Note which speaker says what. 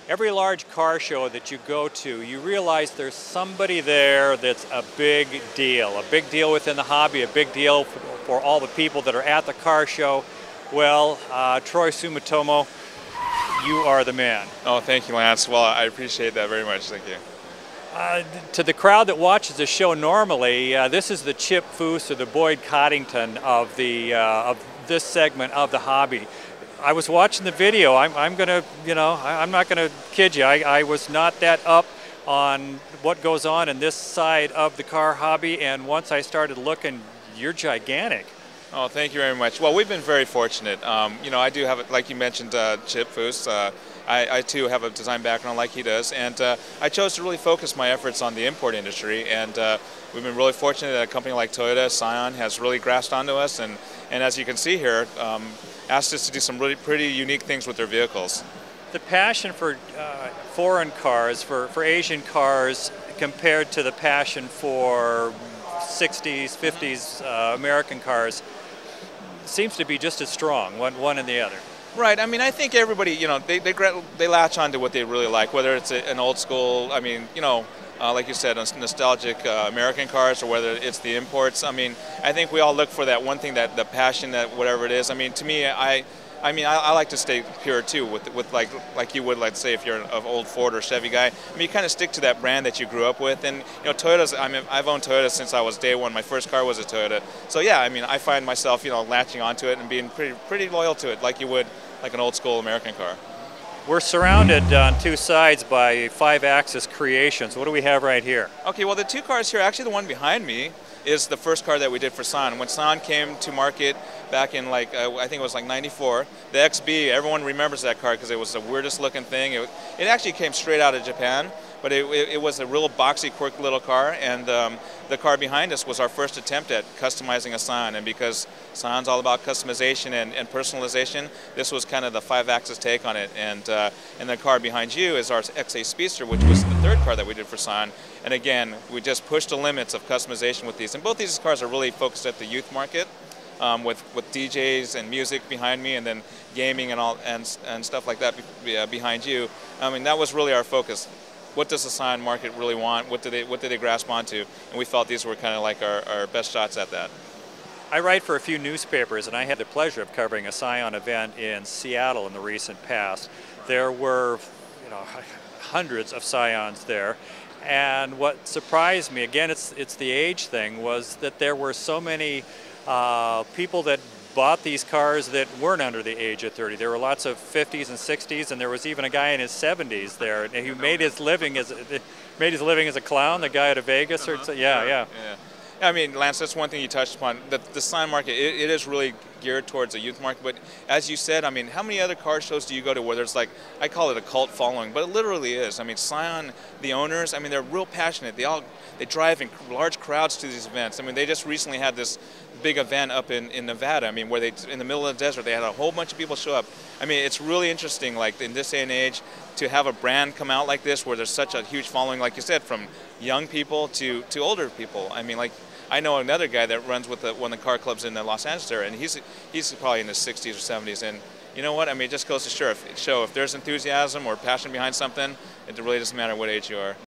Speaker 1: Every large car show that you go to, you realize there's somebody there that's a big deal within the hobby, a big deal for all the people that are at the car show. Well, Troy Sumitomo, you are the man.
Speaker 2: Oh, thank you, Lance. Well, I appreciate that very much. Thank you.
Speaker 1: To the crowd that watches the show normally, this is the Chip Foose or the Boyd Coddington of this segment of the hobby. I was watching the video. I'm gonna, I'm not gonna kid you. I was not that up on what goes on in this side of the car hobby, and once I started looking, you're gigantic.
Speaker 2: Oh, thank you very much. Well, we've been very fortunate. I do have, like you mentioned, Chip Foose. I too have a design background like he does, and I chose to really focus my efforts on the import industry, and we've been really fortunate that a company like Toyota, Scion, has really grasped onto us, and as you can see here, asked us to do some really pretty unique things with their vehicles.
Speaker 1: The passion for foreign cars, for Asian cars, compared to the passion for 60s, 50s American cars, seems to be just as strong, one and the other.
Speaker 2: Right. I mean, I think everybody, they latch on to what they really like, whether it's an old school, like you said, nostalgic American cars, or whether it's the imports. I mean, I think we all look for that one thing, that the passion, that whatever it is. I mean, to me, I like to stay pure too, with like you would, let's say, if you're an old Ford or Chevy guy. I mean, you kind of stick to that brand that you grew up with, and Toyotas. I mean, I've owned Toyota since I was day one. My first car was a Toyota, so yeah. I mean, I find myself, latching onto it and being pretty loyal to it, like you would like an old school American car.
Speaker 1: We're surrounded on two sides by 5-axis creations. What do we have right here?
Speaker 2: Okay, well, the two cars here, actually the one behind me is the first car that we did for Scion. When Scion came to market back in I think it was like '94, the XB, everyone remembers that car because it was the weirdest looking thing. It actually came straight out of Japan, but it was a real boxy, quirky little car, and the car behind us was our first attempt at customizing a Scion, and because Scion's all about customization and personalization, this was kind of the 5-axis take on it, and the car behind you is our XA Speedster, which was the third car that we did for Scion, and again, we just pushed the limits of customization with these, and both these cars are really focused at the youth market, with DJs and music behind me, and then gaming and all and stuff like that behind you. I mean, that was really our focus. What does the Scion market really want? What do they grasp onto? And we felt these were kind of like our best shots at that.
Speaker 1: I write for a few newspapers, and I had the pleasure of covering a Scion event in Seattle in the recent past. There were, hundreds of Scions there, and what surprised me, again, it's the age thing, was that there were so many people that bought these cars that weren't under the age of 30. There were lots of 50s and 60s, and there was even a guy in his 70s there. And he made his living as a clown. The guy out of Vegas, yeah.
Speaker 2: I mean, Lance, that's one thing you touched upon. The Scion market, it is really geared towards the youth market. But as you said, I mean, how many other car shows do you go to where there's I call it a cult following, but it literally is. I mean, Scion, the owners, I mean, they're real passionate. They drive in large crowds to these events. I mean, they just recently had this big event up in Nevada. I mean, where in the middle of the desert, they had a whole bunch of people show up. I mean, it's really interesting, like in this day and age, to have a brand come out like this, where there's such a huge following, like you said, from young people to older people. I mean, I know another guy that runs with one of the car clubs in the Los Angeles area, and he's probably in his 60s or 70s. And you know what? I mean, it just goes to show if there's enthusiasm or passion behind something, it really doesn't matter what age you are.